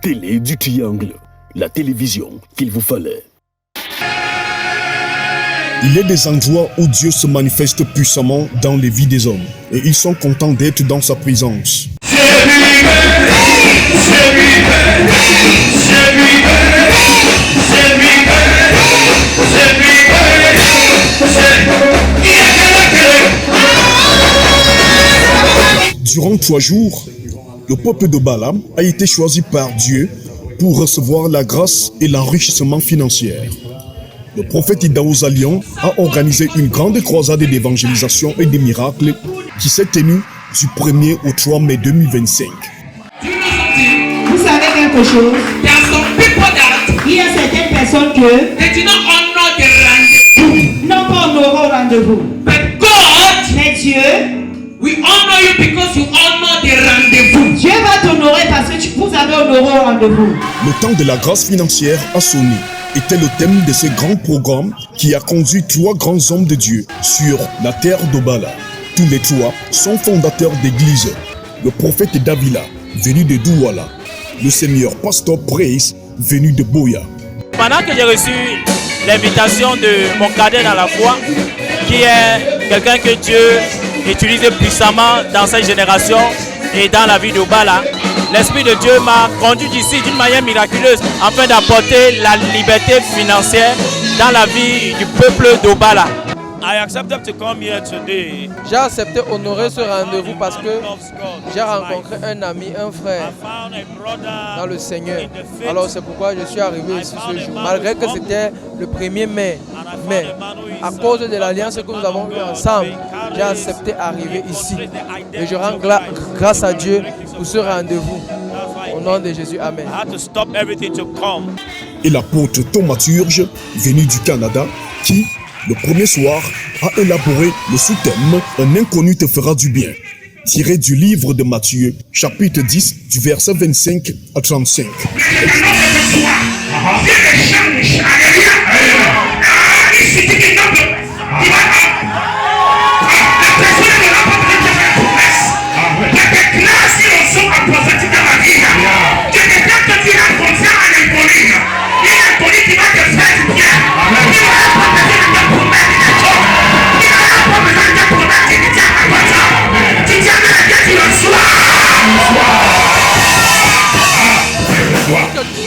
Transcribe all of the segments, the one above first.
télé du triangle, la télévision qu'il vous fallait. Il y a des endroits où Dieu se manifeste puissamment dans les vies des hommes et ils sont contents d'être dans sa présence. Durant 3 jours, le peuple de Balaam a été choisi par Dieu pour recevoir la grâce et l'enrichissement financier. Le prophète Idaouza Lyon a organisé une grande croisade d'évangélisation et de miracles qui s'est tenue du 1er au 3 mai 2025. Vous savez quelque chose? Il y a certaines personnes que n'ont pas honoré au rendez-vous. Mais Dieu, Dieu va t'honorer parce que vous avez honoré au rendez-vous. Le temps de la grâce financière a sonné. Était le thème de ce grand programme qui a conduit 3 grands hommes de Dieu sur la terre d'Obala. Tous les 3 sont fondateurs d'église. Le prophète Davila, venu de Douala. Le seigneur Pasteur Praise, venu de Boya. Pendant que j'ai reçu l'invitation de mon cadet dans la foi, qui est quelqu'un que Dieu utilise puissamment dans cette génération et dans la vie d'Obala, l'Esprit de Dieu m'a conduit ici d'une manière miraculeuse afin d'apporter la liberté financière dans la vie du peuple d'Obala. J'ai accepté honorer ce rendez-vous parce que j'ai rencontré un ami, un frère dans le Seigneur. Alors c'est pourquoi je suis arrivé ici ce jour. Malgré que c'était le 1er mai, mais à cause de l'alliance que nous avons eue ensemble, j'ai accepté arriver ici. Et je rends grâce à Dieu pour ce rendez-vous. Au nom de Jésus, Amen. Et l'apôtre Thaumaturge, venu du Canada, qui, le premier soir, a élaboré le sous-thème « Un inconnu te fera du bien », tiré du livre de Matthieu, chapitre 10, du verset 25 à 35.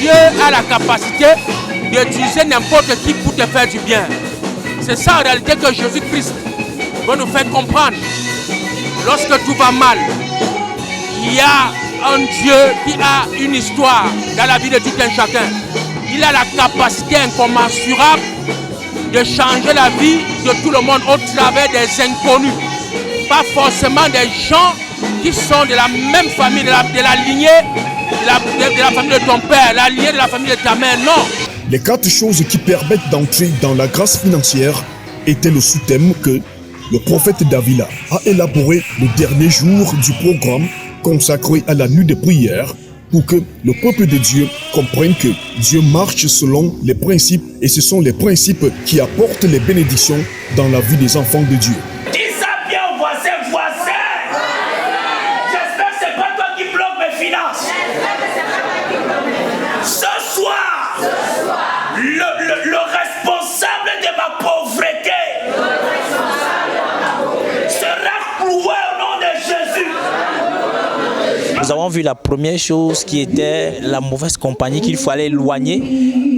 Dieu a la capacité d'utiliser n'importe qui pour te faire du bien. C'est ça en réalité que Jésus-Christ veut nous faire comprendre. Lorsque tout va mal, il y a un Dieu qui a une histoire dans la vie de tout un chacun. Il a la capacité incommensurable de changer la vie de tout le monde au travers des inconnus. Pas forcément des gens qui sont de la même famille, de la lignée de la famille de ton père, la lignée de la famille de ta mère, non. Les 4 choses qui permettent d'entrer dans la grâce financière étaient le sous-thème que le prophète Davila a élaboré le dernier jour du programme consacré à la nuit de prière pour que le peuple de Dieu comprenne que Dieu marche selon les principes et ce sont les principes qui apportent les bénédictions dans la vie des enfants de Dieu. Dis ça bien au voisin. J'espère que c'est pas toi qui bloque mes finances. Ce soir, le responsable de ma pauvreté sera cloué au nom de Jésus. Nous avons vu la première chose qui était la mauvaise compagnie qu'il fallait éloigner,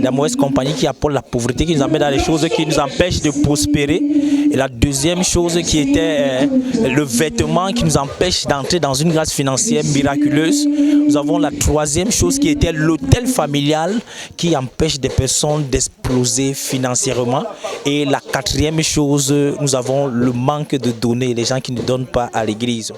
la mauvaise compagnie qui apporte la pauvreté, qui nous amène dans les choses qui nous empêchent de prospérer. Et la deuxième chose qui était le vêtement qui nous empêche d'entrer dans une grâce financière miraculeuse. Nous avons la troisième chose qui était l'hôtel familial qui empêche des personnes d'exploser financièrement. Et la quatrième chose, nous avons le manque de donner, les gens qui ne donnent pas à l'église.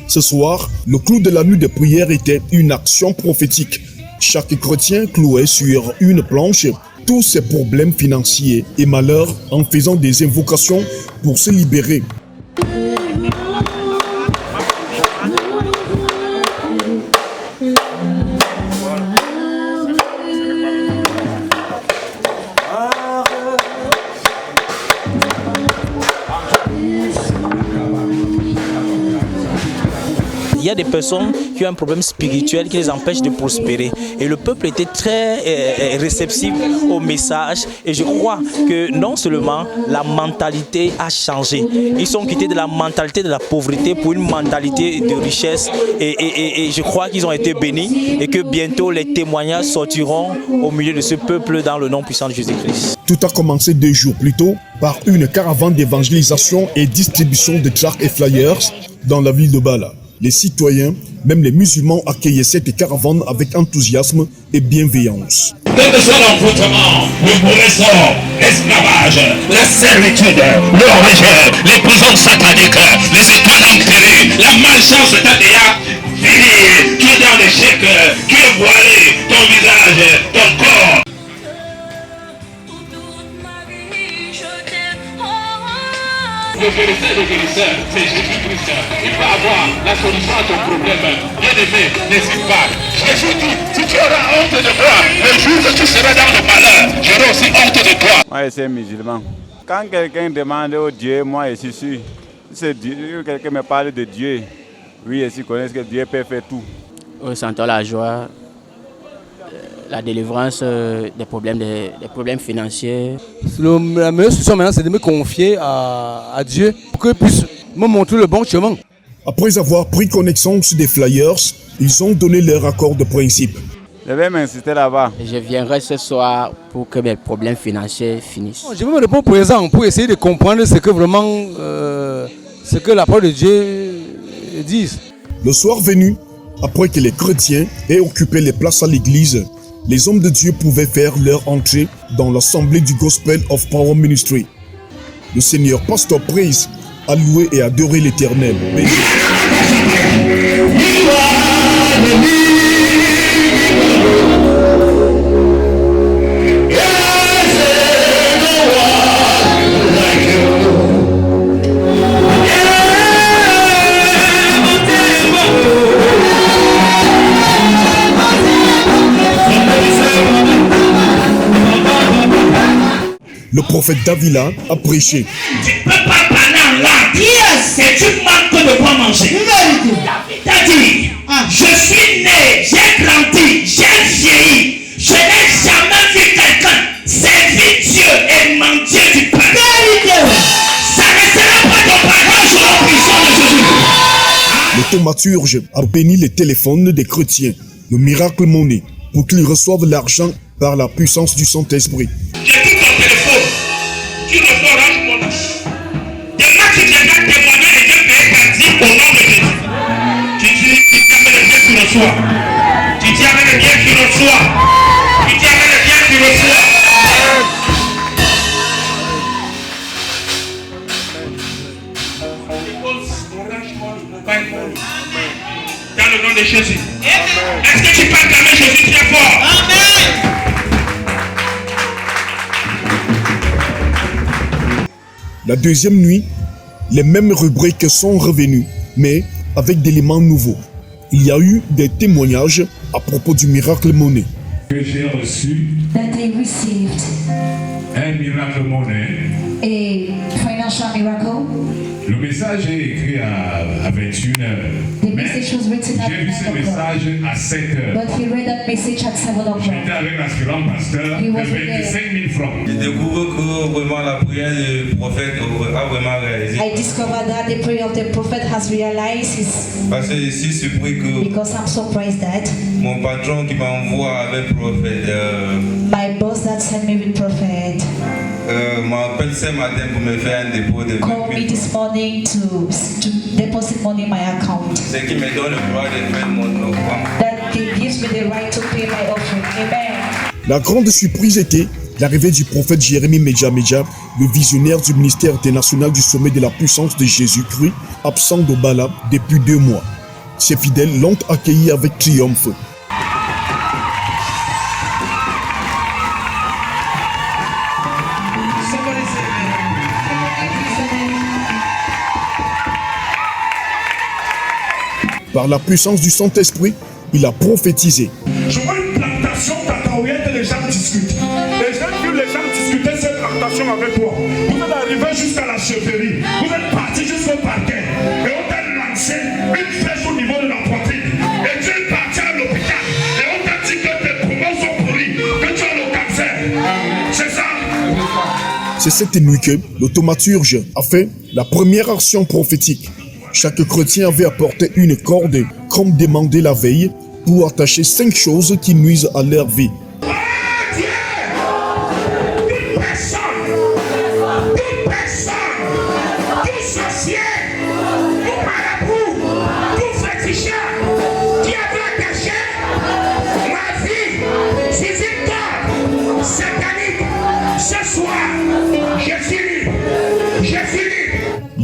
Ce soir, le clou de la nuit de prière était une action prophétique. Chaque chrétien clouait sur une planche tous ses problèmes financiers et malheurs en faisant des invocations pour se libérer. il y a des personnes qui ont un problème spirituel qui les empêche de prospérer. Et le peuple était très réceptif au message. Et je crois que non seulement la mentalité a changé, ils sont quittés de la mentalité de la pauvreté pour une mentalité de richesse. Et je crois qu'ils ont été bénis et que bientôt les témoignages sortiront au milieu de ce peuple dans le nom puissant de Jésus-Christ. Tout a commencé 2 jours plus tôt par une caravane d'évangélisation et distribution de tracts et flyers dans la ville de Bala. Les citoyens, même les musulmans, accueillaient cette caravane avec enthousiasme et bienveillance. Quel que soit l'envoûtement, le mauvais sort, l'esclavage, la servitude, l'origine, les prisons sataniques, les étoiles enterrées, la malchance t'a déjà fini. Tu es dans l'échec, tu es voilé, ton visage, ton corps. Le guérisseur des guérisseurs, c'est Jésus-Christ. Il va avoir la solution à ton problème. Bien-aimé, n'hésite pas. Jésus dit, si tu auras honte de moi, le jour où tu seras dans le malheur, j'aurai aussi honte de toi. Moi, je suis musulman. Quand quelqu'un demande au Dieu, moi, je suis sûr. Si quelqu'un me parle de Dieu, oui, je connais que Dieu peut faire tout. Ressentons la joie, la délivrance des problèmes financiers. La meilleure solution maintenant, c'est de me confier à Dieu pour qu'il puisse me montrer le bon chemin. Après avoir pris connaissance des flyers, ils ont donné leur accord de principe. Je vais m'insister là-bas. Je viendrai ce soir pour que mes problèmes financiers finissent. Je vais me répondre présent pour essayer de comprendre ce que vraiment, ce que la parole de Dieu dit. Le soir venu, après que les chrétiens aient occupé les places à l'église, les hommes de Dieu pouvaient faire leur entrée dans l'assemblée du Gospel of Power Ministry. Le Seigneur Pasteur Praise a loué et adoré l'Éternel. Le prophète Davila a prêché. Tu ne peux pas parler en langue. Yes. Et tu manques de quoi manger. T'as dit, je suis né, j'ai grandi, j'ai vieilli. Je n'ai jamais vu quelqu'un servir Dieu et mentir du pain. Ça ne sera pas ton partage au puissant de Jésus. Le thaumaturge a béni les téléphones des chrétiens, le miracle monnaie, pour qu'ils reçoivent l'argent par la puissance du Saint-Esprit. J'ai pris ton téléphone, tu reçois Orange Money. Demain, tu viendras témoigner et Dieu paye par 10 au nom de Jésus. Tu dis avec le bien tu reçois. Tu dis avec le bien tu reçois. Tu dis avec le bien tu reçois. Orange Money, Mobile Money. Dans le nom de Jésus. Est-ce que tu peux acclamer Jésus très fort? Amen. La deuxième nuit, les mêmes rubriques sont revenues, mais avec des éléments nouveaux. Il y a eu des témoignages à propos du miracle monnaie. Que j'ai reçu un miracle monnaie. A financial miracle. Le message est écrit à 21h. Mais j'ai vu ce message à 7h. But he read that message at 7 o'clock. J'étais avec l'aspirant pasteur de 25 000 francs. Je découvre que vraiment la prière du prophète a vraiment réalisé. I discovered that the prayer of the prophet has realized his. Parce que je suis surpris que Because I'm surprised that mon patron qui m'envoie avec le prophète my boss that sent me with prophet m'appelle ce matin pour me faire un dépôt de 20 000 called me this morning to deposit money in my account. Ce qui me donne le droit de faire mon offrande. That gives me the right to pay my offering. Amen. La grande surprise était l'arrivée du prophète Jérémie Medja, le visionnaire du ministère international du sommet de la puissance de Jésus-Christ, absent de Bala depuis 2 mois. Ses fidèles l'ont accueilli avec triomphe. Par la puissance du Saint-Esprit, il a prophétisé. Je vois une plantation cacahuète et les gens discutent. Et j'ai vu les gens discuter cette plantation avec toi. Vous êtes arrivé jusqu'à la chefferie. Vous êtes parti jusqu'au parquet. Et on t'a lancé une flèche au niveau de la C'est cette nuit que le thaumaturge a fait la première action prophétique. Chaque chrétien avait apporté une corde, comme demandé la veille, pour attacher 5 choses qui nuisent à leur vie.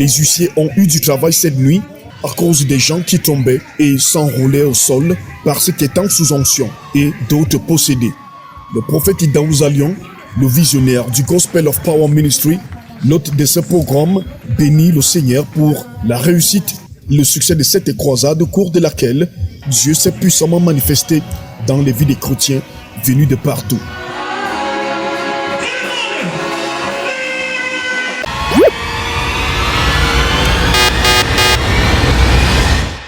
Les huissiers ont eu du travail cette nuit à cause des gens qui tombaient et s'enroulaient au sol parce qu'étant sous onction et d'autres possédés. Le prophète Idaouza Lyon, le visionnaire du Gospel of Power Ministry, l'hôte de ce programme, bénit le Seigneur pour la réussite et le succès de cette croisade au cours de laquelle Dieu s'est puissamment manifesté dans les vies des chrétiens venus de partout.